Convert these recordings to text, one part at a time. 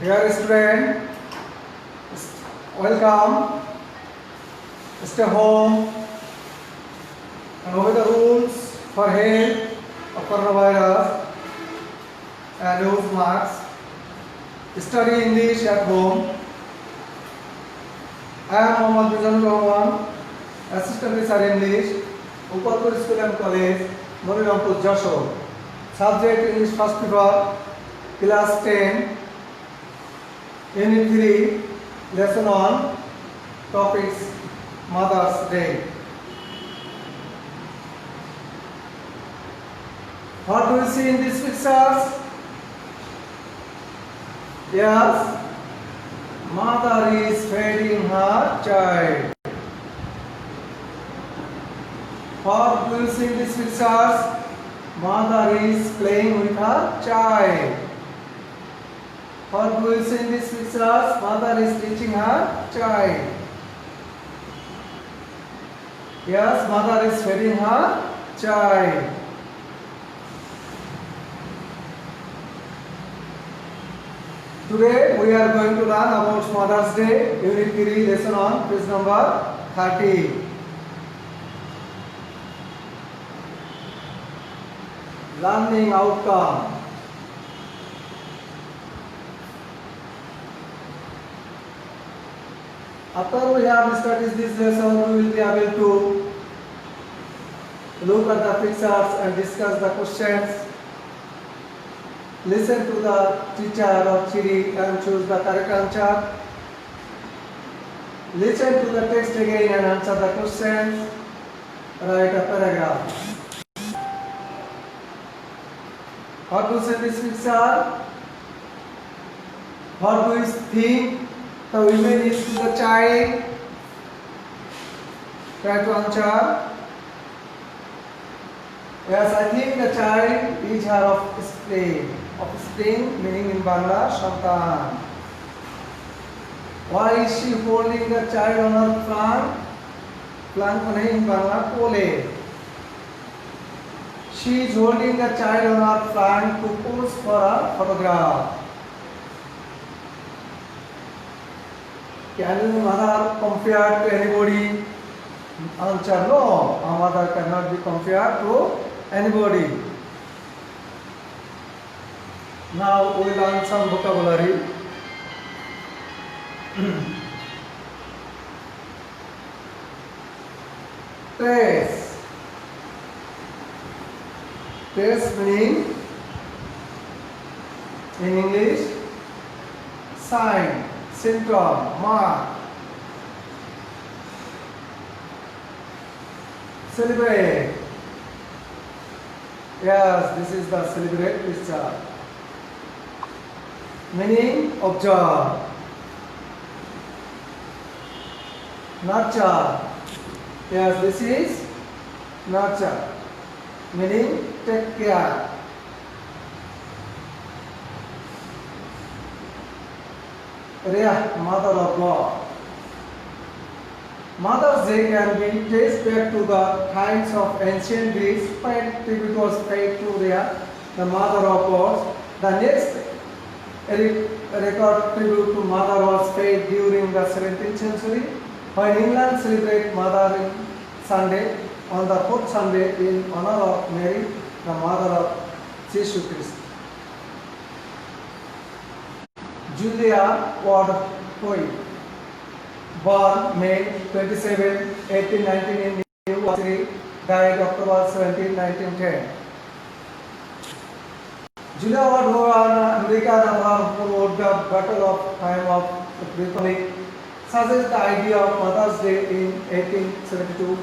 Dear student, welcome. Stay home and obey the rules for health of coronavirus and use masks. Study English at home. I am Mohammad Mizanur Rahman, Assistant Professor English, Upalpur School and College, Murirampur, Jashore. Subject English First Paper, Class 10, Unit 3, Lesson 1, Topics Mother's Day. What do you see in these pictures? Yes, mother is feeding her child. What do you see in these pictures? Mother is playing with her child. What do you see in these pictures? Mother is teaching her child. Yes, mother is feeding her child. Today we are going to learn about Mother's Day, Unit 3, Lesson 1, page number 30. Learning outcome. After we have studied this lesson, we will be able to look at the pictures and discuss the questions. Listen to the teacher or Chiri and choose the correct answer. Listen to the text again and answer the questions. Write a paragraph. What do you say this picture? What do you think the woman is to the child? Try to answer. Yes, I think the child is her offspring. Offspring meaning in Bangla, Shantan. Why is she holding the child on her flank? Flank meaning in Bangla, kole. She is holding the child on her flank to pose for a photograph. Can you mother compare to anybody? Answer no. A mother cannot be compared to anybody. Now we will learn some vocabulary. Trace. Trace meaning in English sign, symptom, mark. Celebrate. Yes, this is the celebrate picture. Meaning observe. Nurture. Yes, this is nurture. Meaning take care. Rhea, mother of God. Mother's Day can be traced back to the times of ancient Greece when tribute was paid to Rhea, the mother of gods. The next record tribute to mother was paid during the 17th century when England celebrated Mother Sunday on the fourth Sunday in honor of Mary, the mother of Jesus Christ. Julia Ward Howe, born May 27, 1819 in New York City, died October 17, 1910. Julia Ward Howe, America, who wrote the Battle of Time of the Republic, suggests the idea of Mother's Day in 1872.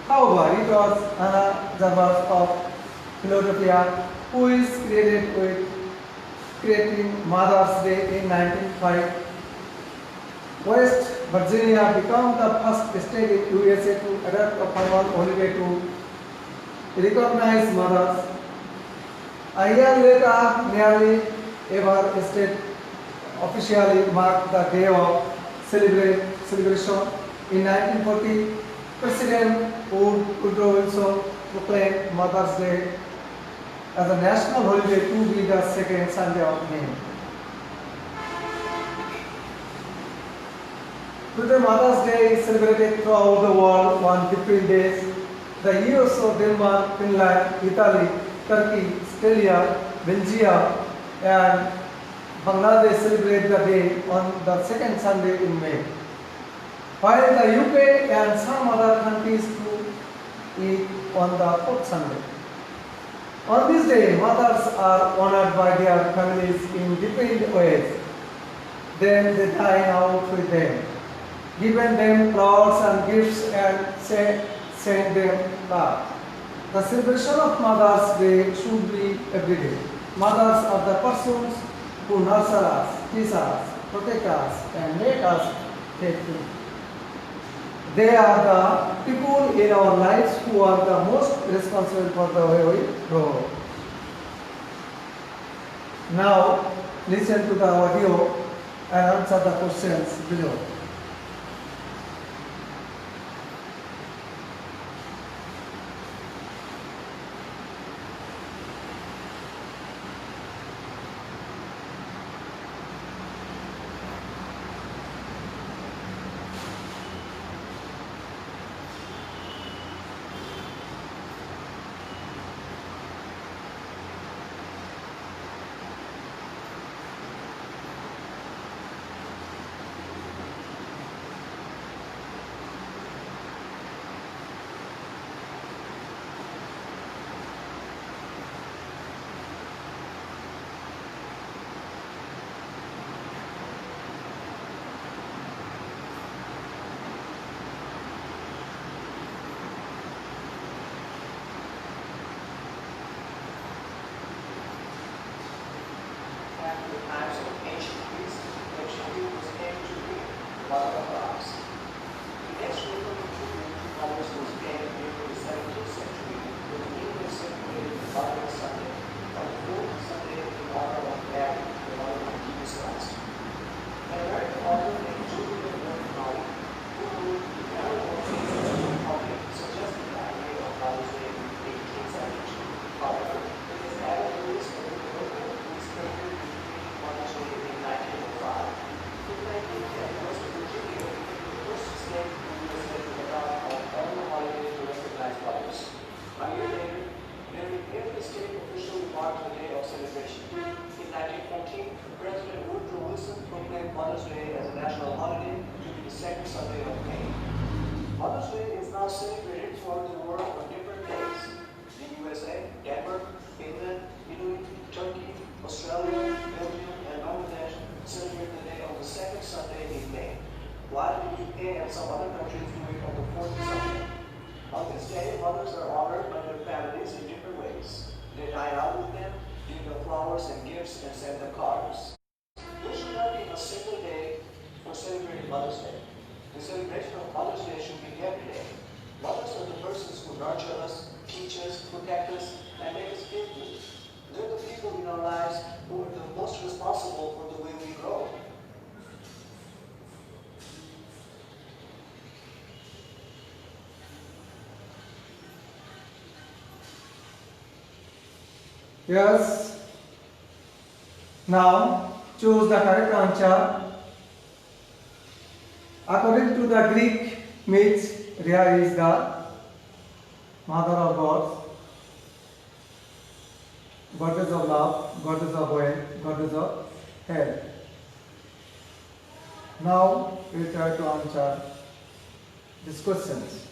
However, it was Anna Jarvis of Philadelphia who is credited with creating Mother's Day in 1905. West Virginia became the first state in USA to adopt a formal holiday to recognize mothers. A year later, nearly every state officially marked the day of celebration. In 1940, President Woodrow Wilson proclaimed Mother's Day as a national holiday to be the second Sunday of May. Today, Mother's Day is celebrated throughout the world on different days. The US, Denmark, Finland, Italy, Turkey, Australia, Belgium, and Bangladesh celebrate the day on the second Sunday in May. While the UK and some other countries do it on the fourth Sunday. On this day, mothers are honored by their families in different ways. Then they dine out with them, given them flowers and gifts, and send them love. The celebration of Mother's Day should be every day. Mothers are the persons who nurture us, teach us, protect us, and make us faithful. They are the people in our lives who are the most responsible for the way we grow. Now, listen to the audio and answer the questions below. After the times of ancient Greece, the tribute was paid to the mother of gods. The next recorded tribute to mothers was paid during the 17th century when England celebrated the Mother Sunday on the fourth Sunday in honor of Mary, the mother of Jesus Christ. An American author named Julia Ward Howe, who wrote The Carol of Jesus to the Public, suggested the idea of Mother's Day in the 18th century. However, it is added to this of the local who is credited Mother's Day in 1905. In 1910, West Virginia became the first state in the USA to adopt an annual holiday to recognize mothers. A year later, nearly every state officially marked the day of celebration. In 1914, President Woodrow Wilson proclaimed Mother's Day as a national holiday to be the second Sunday of May. Mother's Day is now celebrated throughout the world on different days. In USA, Denmark, Finland, Italy, Turkey, Australia, Belgium, and Bangladesh celebrate the day on the second Sunday in May, while the UK and some other countries do it on the fourth Sunday. On this day, mothers are honored by their families in different ways. They dine out with them, give them flowers and gifts, and send them cards. There should not be a single day for celebrating Mother's Day. The celebration of Mother's Day should be every day. Mothers are the persons who nurture us, teach us, protect us, and make us feel good. They're the people in our lives who are the most responsible for the way we grow. Yes. Now, choose the correct answer. According to the Greek myths, Rhea is the mother of gods, goddess of love, goddess of wealth, goddess of health. Now we try to answer these questions.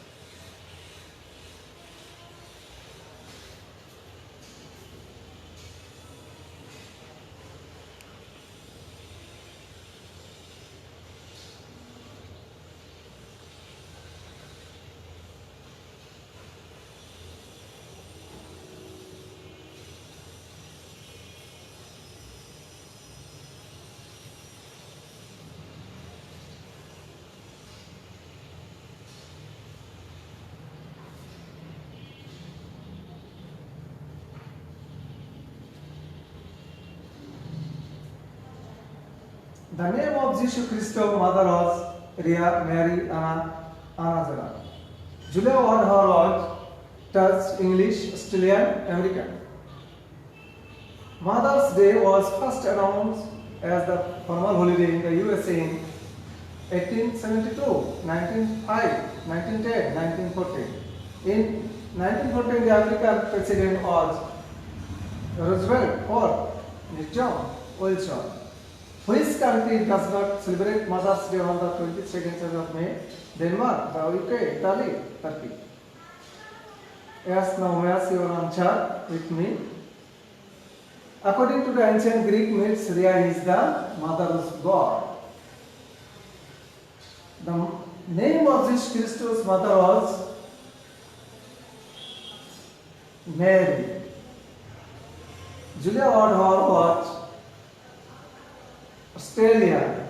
The name of Jesus Christo mother was Rhea Mary Anna. Julia on her world touched English, Australian, American. Mother's Day was first announced as the formal holiday in the USA in 1872, 1905, 1910, 1914. In 1914, the American president was Roosevelt or John Wilson. Which country does not celebrate Mother's Day on the 22nd of May? Denmark, the UK, Italy, Turkey. Yes, now match your answer with me. According to the ancient Greek myths, Rhea is the mother's god. The name of Jesus Christ's mother was Mary. Julia Ward Hall was Australia.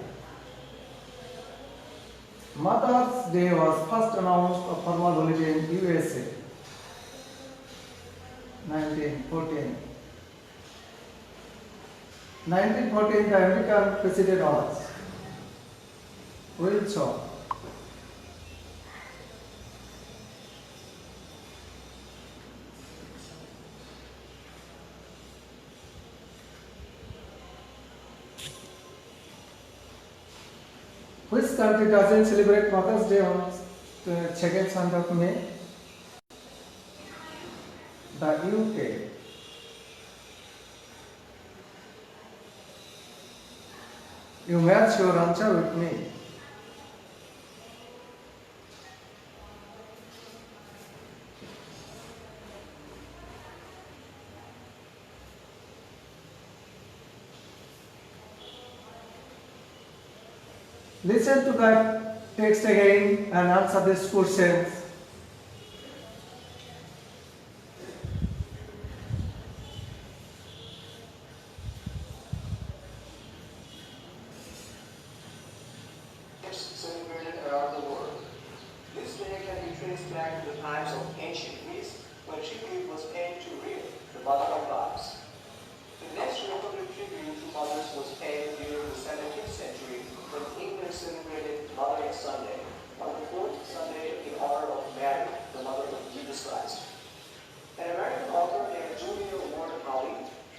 Mother's Day was first announced a formal holiday in USA. 1914. 1914, the American president was Wilson. Which country doesn't celebrate Mother's Day on the second Sunday of May? The UK. You match your answer with me. Listen to that text again and answer these questions. It's celebrated around the world. This day can be traced back to the times of ancient Greece, when tribute was paid to Rhea, the mother of gods. The next recorded tribute to mothers was paid during the 17th century when England celebrated Mothering Sunday on the fourth Sunday in honor of Mary, the mother of Jesus Christ. An American author named Julia Ward Howe,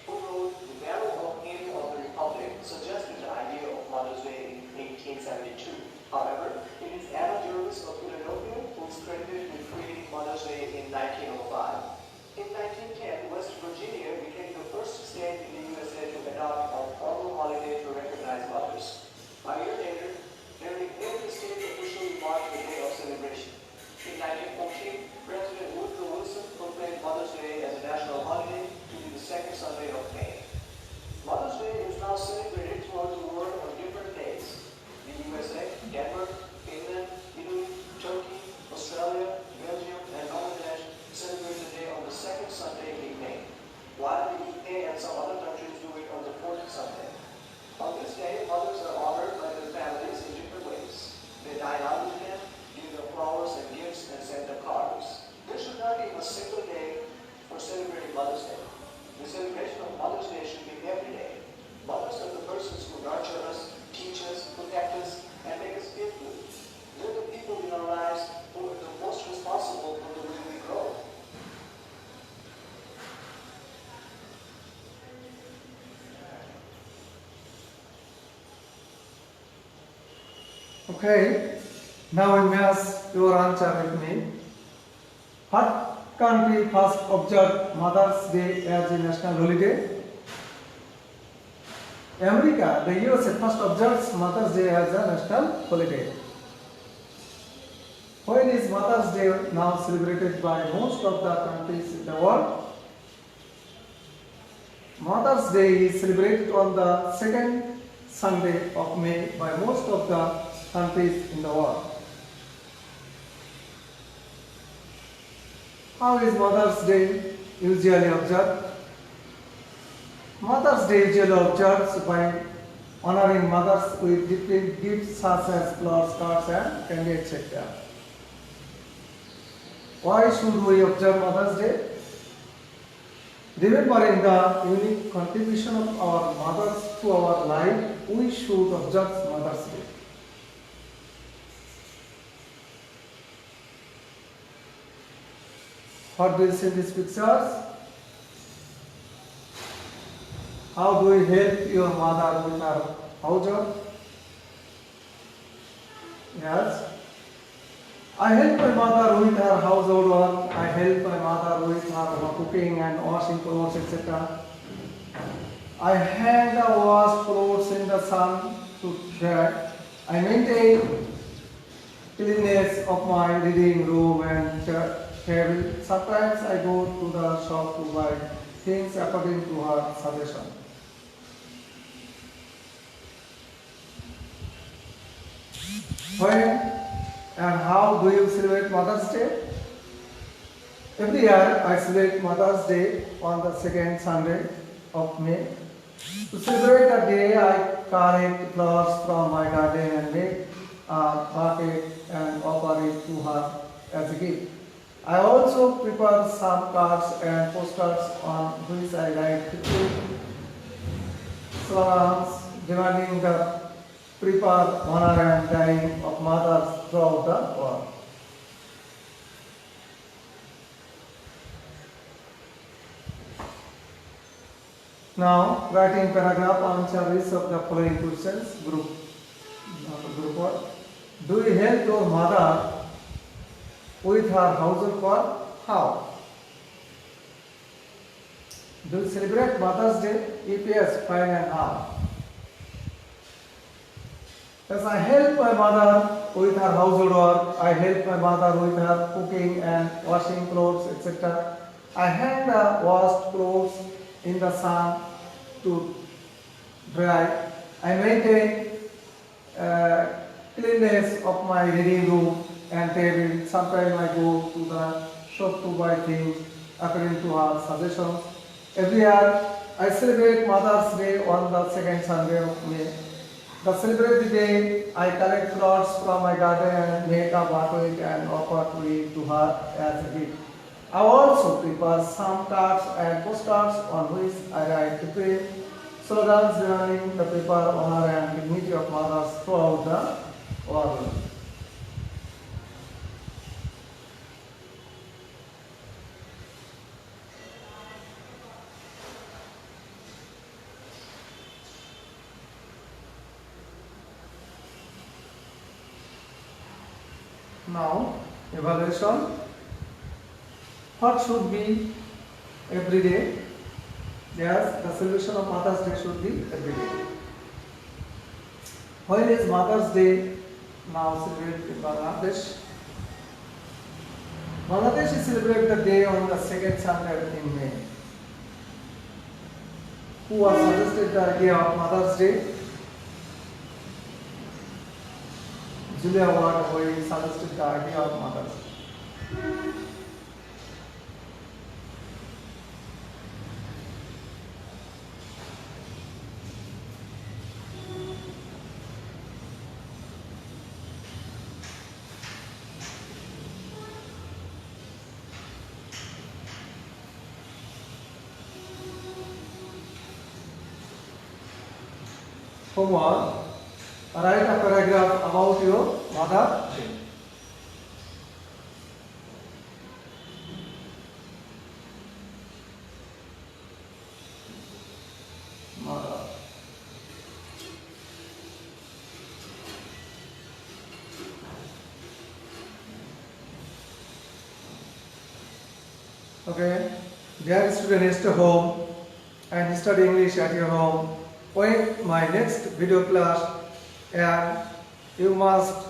who wrote The Battle of King of the Republic, suggested the idea of Mother's Day in 1872. However, it is Anna Jervis of Philadelphia who is credited with creating Mother's Day in 1905. In 1910, West Virginia became the first state in the USA to adopt a formal holiday to recognize mothers. A year later, nearly every state officially marked the day of celebration. In 1914, President Woodrow Wilson proclaimed Mother's Day as a national holiday to be the second Sunday of May. Mother's Day is now celebrated throughout the world on different days. The USA, Denmark, Finland, Italy, Turkey, Australia, Belgium, and Bangladesh celebrate the day on the second Sunday in May, while the UK and some other countries do it on the fourth Sunday. On this day, mothers are honored by their families in different ways. They dine out with them, give them flowers and gifts, and send them cards. There should not be a single day for celebrating Mother's Day. The celebration of Mother's Day should be every day. Mothers are the persons who nurture us, teach us, protect us, and make us feel good. They're the people in our lives who are the most responsible for the way we grow. Okay, now you match your answer with me. What country first observed Mother's Day as a national holiday? America, the USA first observes Mother's Day as a national holiday. When is Mother's Day now celebrated by most of the countries in the world? Mother's Day is celebrated on the second Sunday of May by most of the countries in the world. How is Mother's Day usually observed? Mother's Day usually observed by honoring mothers with different gifts such as flowers, cards, and candy, etc. Why should we observe Mother's Day? Remembering the unique contribution of our mothers to our life, we should observe Mother's Day. What do you see in these pictures? How do we help your mother with her housework? Yes. I help my mother with her household work. I help my mother with her cooking and washing clothes, etc. I hang the washed clothes in the sun to dry. I maintain cleanliness of my reading room and table. Sometimes I go to the shop to buy things according to her suggestion. When and how do you celebrate Mother's Day? Every year I celebrate Mother's Day on the second Sunday of May. To celebrate the day, I collect flowers from my garden and make a bouquet and offer it to her as a gift. I also prepare some cards and posters on which I write slogans demanding the prepare, honor and dying of mothers throughout the world. Now, writing paragraph answer each of the following questions. Group 1. Do you help your mother with her household work? How? Do you celebrate Mother's Day? If yes, fine and how? Yes, I help my mother with her household work. I help my mother with her cooking and washing clothes, etc. I hang the washed clothes in the sun to dry. I maintain cleanliness of my reading room and table. Sometimes I go to the shop to buy things according to her suggestions. Every year I celebrate Mother's Day on the second Sunday of May. To celebrate the day, I collect flowers from my garden and make a bouquet and offer it to her as a gift. I also prepare some cards and postcards on which I write different slogans demanding the paper, honor and dignity of mothers throughout the world. Now, evaluation. What should be every day? Yes, the celebration of Mother's Day should be every day. When is Mother's Day now celebrated in Bangladesh? Bangladesh is celebrated the day on the second Sunday in May. Who has suggested the idea of Mother's Day? Julia Ward, who suggested the idea of Mother's Day. Homework. Write a paragraph about your mother. Mother. Okay. Dear student, stay home and study English at your home. Wait my next video class and you must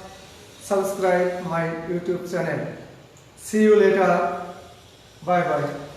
subscribe my YouTube channel. See you later. Bye bye.